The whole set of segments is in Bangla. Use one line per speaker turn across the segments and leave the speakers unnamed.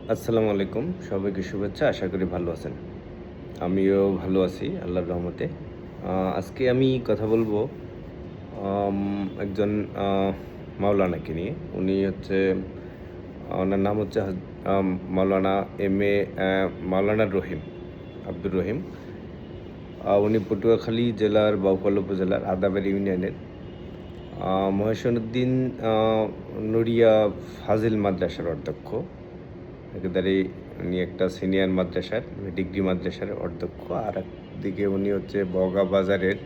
আসসালামু আলাইকুম। সবাইকে শুভেচ্ছা। আশা করি ভালো আছেন। আমিও ভালো আছি আল্লাহর রহমতে। আজকে আমি কথা বলবো আম একজন আ মাওলানাকে নিয়ে। উনি হচ্ছে ওনার নাম হচ্ছে মাওলানা এম.এ. মাওলানা রহিম, আব্দুর রহিম। উনি পটুয়াখালী জেলার বাউফল উপজেলার আদাবের ইউনিয়নের মহেশউদ্দিন আ নুরিয়া ফাজিল মাদ্রাসার অধ্যক্ষ। একেবারে উনি একটা সিনিয়র মাদ্রাসার ডিগ্রি মাদ্রাসার অধ্যক্ষ। আর একদিকে উনি হচ্ছে বগা বাজারের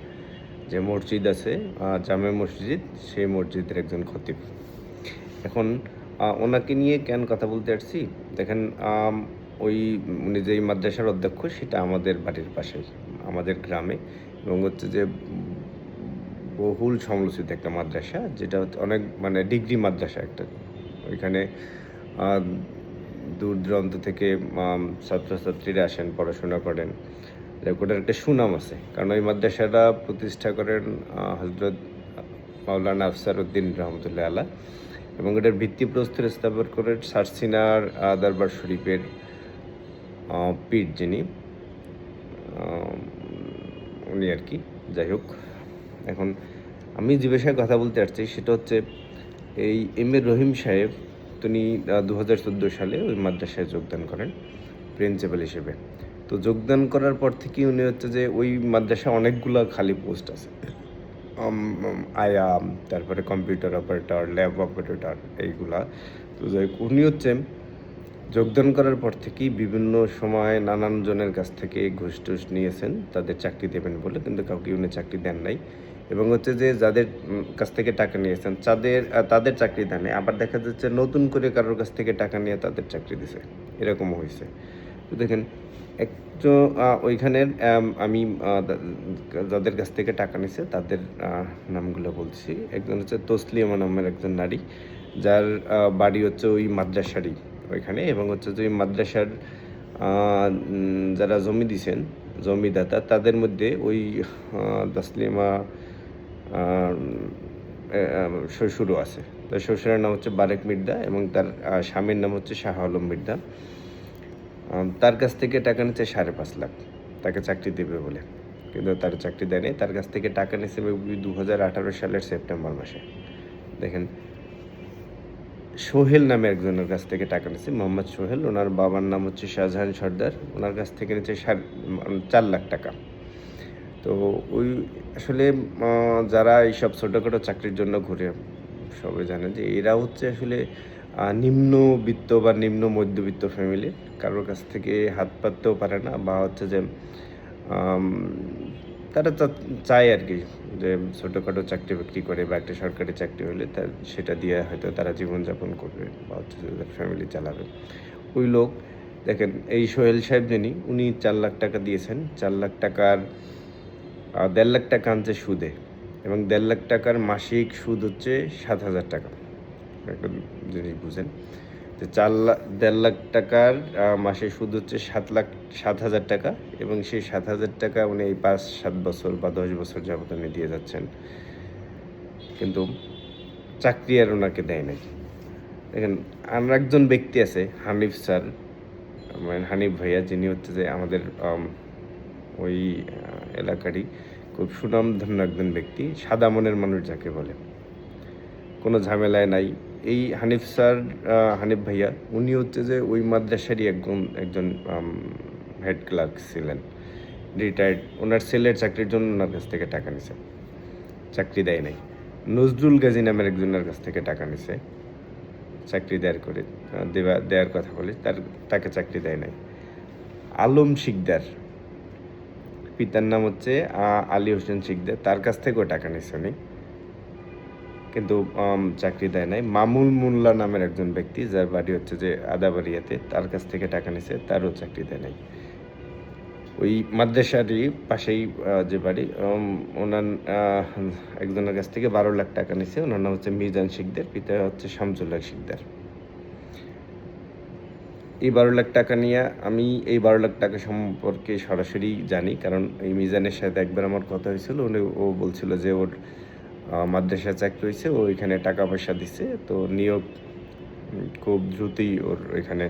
যে মসজিদ আছে জামে মসজিদ, সেই মসজিদের একজন খতিব। এখন ওনাকে নিয়ে কেন কথা বলতে আসছি? দেখেন ওই উনি যেই মাদ্রাসার অধ্যক্ষ সেটা আমাদের বাড়ির পাশেই, আমাদের গ্রামে এবং হচ্ছে যে বহুল সমালোচিত একটা মাদ্রাসা যেটা হচ্ছে অনেক মানে ডিগ্রি মাদ্রাসা একটা। ওইখানে আ দূর দূরান্ত থেকে ছাত্রছাত্রীরা আসেন, পড়াশোনা করেন। ওটার একটা সুনাম আছে। কারণ ওই মাদ্রাসাটা প্রতিষ্ঠা করেন হযরত মাওলানা আফসার উদ্দিন রহমতুল্লাহ আলাহ এবং এটার ভিত্তিপ্রস্তর স্থাপন করেন সারসিনার দরবার শরীফের পীর যিনি আম উনি আরকি। যাই হোক, এখন আমি যে বিষয়ে কথা বলতে চাচ্ছি সেটা হচ্ছে এই এম.এ. রহিম সাহেব তিনি ২০১৪ সালে ওই মাদ্রাসায় যোগদান করেন প্রিন্সিপাল হিসেবে। তো যোগদান করার পর থেকেই উনি হচ্ছে যে ওই মাদ্রাসায় অনেকগুলা খালি পোস্ট আছে। আম আম আয়া, তারপরে কম্পিউটার অপারেটর, ল্যাব অপারেটর এইগুলা। তো যাই হোক উনি হচ্ছে যোগদান করার পর থেকেই বিভিন্ন সময় নানান জনের কাছ থেকে ঘুষ-টুস নিয়েছেন তাদের চাকরি দেবেন বলে, কিন্তু কাউকে উনি চাকরি দেন নাই। এবং হচ্ছে যে যাদের কাছ থেকে টাকা নিয়েছেন তাদের চাকরি দেন নাই। আবার দেখা যাচ্ছে নতুন করে কারোর কাছ থেকে টাকা নিয়ে তাদের চাকরি দিছে। এরকমও হইছে। তো দেখেন ওইখানের আমি যাদের কাছ থেকে টাকা নিছে তাদের নামগুলো বলছি। একজন হচ্ছে তসলিমা নামের একজন নারী, যার বাড়ি হচ্ছে ওই মাদ্রাসারই ওইখানে এবং হচ্ছে যে ওই মাদ্রাসার আ যারা জমি দিছেন, জমিদাতা তাদের মধ্যে ওই তাসলিমা আ এ আ শ্বশুরও আছে। তার শ্বশুরের নাম হচ্ছে বারেক মির্জা এবং তার স্বামীর নাম হচ্ছে শাহ আলম মির্জা। তার কাছ থেকে টাকা নিচ্ছে ৫.৫ লাখ তাকে চাকরি দেবে বলে। কিন্তু তার চাকরি দেয় নাই। তার কাছ থেকে টাকা নিচ্ছে ২০১৮ সালের সেপ্টেম্বর মাসে। দেখেন, সোহেল নামে একজনের কাছ থেকে টাকা নিচ্ছে, মোহাম্মদ সোহেল। উনার বাবার নাম হচ্ছে শাহজাহান সর্দার। উনার কাছ থেকে নিচ্ছে ৪ লাখ টাকা। তো ওই আসলে আ যারা এইসব ছোটখাটো চাকরির জন্য ঘুরে, সবাই জানে যে এরা হচ্ছে আসলে নিম্নবিত্ত বা নিম্ন মধ্যবিত্ত ফ্যামিলির। কারোর কাছ থেকে হাত পাততেও পারে না বা হচ্ছে যে আম তারা চায় আরকি যে ছোটখাটো চাকরি-বাকরি করে বা একটা সরকারি চাকরি হলে সেটা দিয়ে হয়তো তারা জীবনযাপন করবে বা হচ্ছে যে তাদের ফ্যামিলি চালাবে। ওই লোক দেখেন, এই সোহেল সাহেব যিনি উনি ৪ লাখ টাকা দিয়েছেন। ৪ লাখ টাকার ১.৫ লাখ টাকা আনছে সুদে এবং ১.৫ লাখ টাকার মাসিক সুদ হচ্ছে ৭,০০০ টাকা। একটা জিনিস বুঝেন যে ১.৫ লাখ টাকার মাসে সুদ হচ্ছে ৭,০০০ টাকা এবং সেই ৭,০০০ টাকা উনি এই ৫-৭ বছর বা ১০ বছর যাবত উনি দিয়ে যাচ্ছেন। কিন্তু চাকরি আর উনাকে দেয় নাই। দেখেন, আর একজন ব্যক্তি আছে হানিফ স্যার, মানে হানিফ ভাইয়া, যিনি হচ্ছে যে আমাদের ওই এলাকারই খুব সুনামধন্য একজন ব্যক্তি, সাদা মনের মানুষ যাকে বলে। কোনো ঝামেলায় নাই। এই হানিফ স্যার, হানিফ ভাইয়া উনি হচ্ছে যে ওই মাদ্রাসারই একজন হেড ক্লার্ক ছিলেন। রিটায়ার্ড। উনার ছেলের চাকরির জন্য উনার কাছ থেকে টাকা নিছে। চাকরি দেয় নাই। নজরুল গাজী নামের একজনের কাছ থেকে টাকা নিছে। চাকরি দেওয়ার কথা বলি। তাকে চাকরি দেয় নাই। আলম শিকদার, পিতার নাম হচ্ছে আলী হোসেন শিকদার। তার কাছ থেকেও টাকা নিছে উনি। কিন্তু চাকরি দেয় নাই। মামুল মোল্লা নামের একজন ব্যক্তি, যার বাড়ি হচ্ছে যে আদাবাড়িয়াতে, তার কাছ থেকে টাকা নিছে, তারও চাকরি দেয় নাই। ওই মাদ্রাসারই পাশেই যে বাড়ি, ওনার একজনের কাছ থেকে ১২ লাখ টাকা নিছে। ওনার নাম হচ্ছে মিজান শিকদার, পিতা হচ্ছে শামসুল হক শিকদার। এই ১২ লাখ টাকা নিয়ে আমি এই ১২ লাখ টাকা সম্পর্কে সরাসরি জানি। কারণ এই মিজানের সাথে একবার আমার কথা হয়েছিল। ও বলছিল যে ওর মাদ্রাসায় চাকরি হইছে, ও ওইখানে টাকা পয়সা দিছে। তো নিয়োগ খুব দ্রুতই ওর এখানে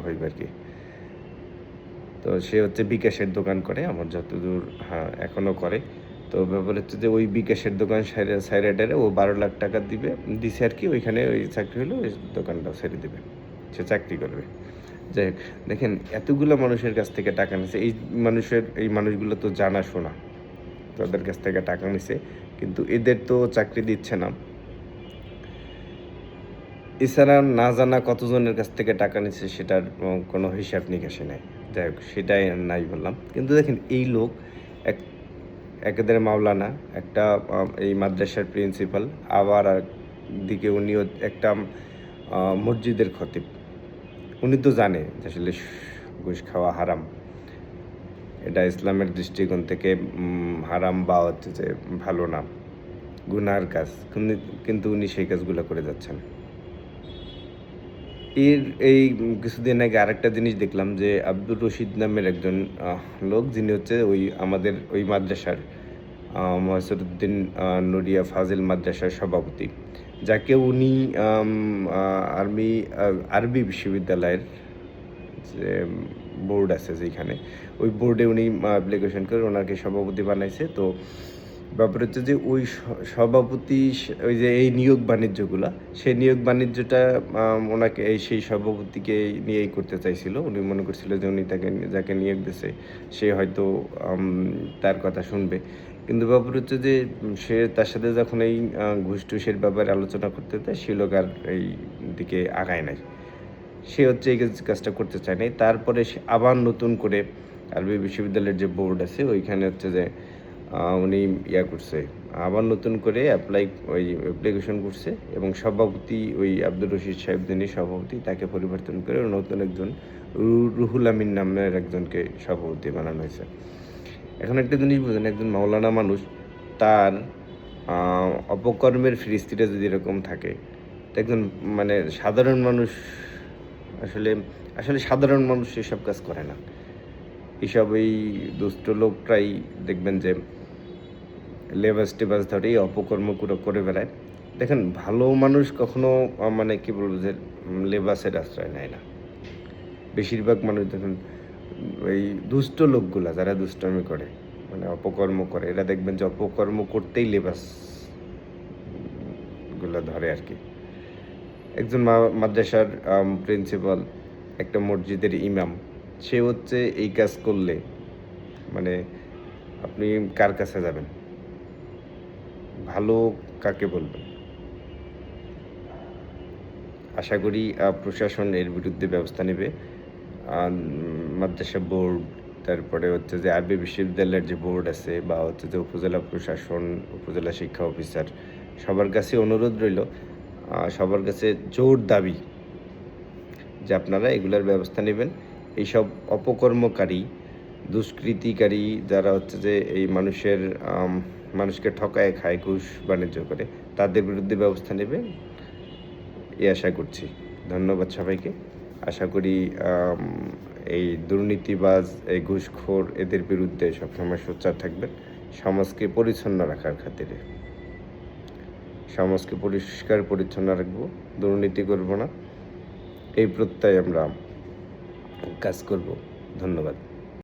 হইবে আর কি। তো সে হচ্ছে বিকাশের দোকান করে আমার যতদূর, হ্যাঁ এখনও করে। তো ব্যাপার হচ্ছে যে ওই বিকাশের দোকান সাইরা টাইরা ও 12 লাখ টাকা দিছে আর কি, ওইখানে ওই চাকরি হলে ওই দোকানটাও ছেড়ে দেবে, সে চাকরি করবে। যাই হোক, দেখেন এতগুলো মানুষের কাছ থেকে টাকা নিছে, এই মানুষগুলো তো জানাশোনা, তাদের কাছ থেকে টাকা নিছে, কিন্তু এদের তো চাকরি দিচ্ছে না। এছাড়া না জানা কতজনের কাছ থেকে টাকা নিচ্ছে সেটার কোনো হিসাব নিকাশই নাই। যাই হোক, সেটাই নাই বললাম। কিন্তু দেখেন এই লোক এক একেদের মাওলানা, একটা এই মাদ্রাসার প্রিন্সিপাল, আবার একদিকে উনিও একটা মসজিদের খতিব। উনি তো জানে যে আসলে ঘুষ খাওয়া হারাম। এটা ইসলামের দৃষ্টিকোণ থেকে হারাম বা হচ্ছে যে ভালো না, গুনার কাজ। কিন্তু উনি সেই কাজগুলো করে যাচ্ছেন। এই কিছুদিন আগে আরেকটা জিনিস দেখলাম যে আব্দুর রশিদ নামের একজন লোক, যিনি হচ্ছে আমাদের ওই মাদ্রাসার মহসিনুদ্দিন নুরিয়া ফাজিল মাদ্রাসার সভাপতি, যাকে উনি আরবি বিশ্ববিদ্যালয়ের যে বোর্ড আছে যেখানে, ওই বোর্ডে উনি অ্যাপ্লিকেশন করে ওনাকে সভাপতি বানাইছে। তো ব্যাপার হচ্ছে যে ওই সভাপতি, ওই যে এই নিয়োগ বাণিজ্যগুলা, সেই নিয়োগ বাণিজ্যটা ওনাকে সেই সভাপতিকে নিয়েই করতে চাইছিল। উনি মনে করছিল যে উনি যাকে নিয়োগ দিছে সে হয়তো তার কথা শুনবে। কিন্তু ব্যাপার হচ্ছে যে সে তার সাথে যখন এই ঘুষ টুসের ব্যাপারে আলোচনা করতে দেয়, সে লোক আর এই দিকে আগায় নাই। সে হচ্ছে এই কাজটা করতে চায় নাই। তারপরে সে আবার নতুন করে আরবি বিশ্ববিদ্যালয়ের যে বোর্ড আছে ওইখানে হচ্ছে যে উনি করছে, আবার নতুন করে অ্যাপ্লিকেশন করছে, এবং সভাপতি ওই আব্দুর রশিদ সাহেব, যিনি সভাপতি, তাকে পরিবর্তন করে নতুন একজন রুহুল আমিন নামের একজনকে সভাপতি বানানো হয়েছে। এখন একটা জিনিস বুঝেন, একজন মাওলানা মানুষ, তার অপকর্মের ফিরিস্তিটা যদি এরকম থাকে, তো একজন মানে সাধারণ মানুষ আসলে আসলে সাধারণ মানুষ এসব কাজ করে না। এসব এই দুষ্ট লোকরাই দেখবেন যে লেবাস টেবাস ধরেই অপকর্ম করে বেড়ায়। দেখেন ভালো মানুষ কখনো মানে কি বলবো যে লেবাসের আশ্রয় নেয় না। বেশিরভাগ মানুষ দেখেন ওই দুষ্ট লোকগুলা, যারা দুষ্টামি করে, মানে অপকর্ম করে, এরা দেখবেন যে অপকর্ম করতেই লেবাস গুলা ধরে আর কি। একজন মাদ্রাসার প্রিন্সিপাল, একটা মসজিদের ইমাম, সে হচ্ছে এই কাজ করলে মানে আপনি কার কাছে যাবেন? ভালো কাকে বলবেন? আশা করি প্রশাসন এর বিরুদ্ধে ব্যবস্থা নেবে। মাদ্রাসা বোর্ড, তারপরে হচ্ছে যে আরবি বিশ্ববিদ্যালয়ের যে বোর্ড আছে, বা হচ্ছে যে উপজেলা প্রশাসন, উপজেলা শিক্ষা অফিসার, সবার কাছে অনুরোধ রইল, সবার কাছে জোর দাবি যে আপনারা এগুলার ব্যবস্থা নেবেন। এইসব অপকর্মকারী, দুষ্কৃতিকারী, যারা হচ্ছে যে এই মানুষকে ঠকায় খায়, ঘুষ বাণিজ্য করে, তাদের বিরুদ্ধে ব্যবস্থা নেবে, এই আশা করছি। ধন্যবাদ সবাইকে। আশা করি এই দুর্নীতিবাজ, এই ঘুষখোর, এদের বিরুদ্ধে সবসময় সোচ্চার থাকবেন, সমাজকে পরিচ্ছন্ন রাখার খাতিরে। সমাজকে পরিষ্কার পরিচ্ছন্ন রাখবো, দুর্নীতি করব না, এই প্রত্যয়ে আমরা কাজ করব। ধন্যবাদ।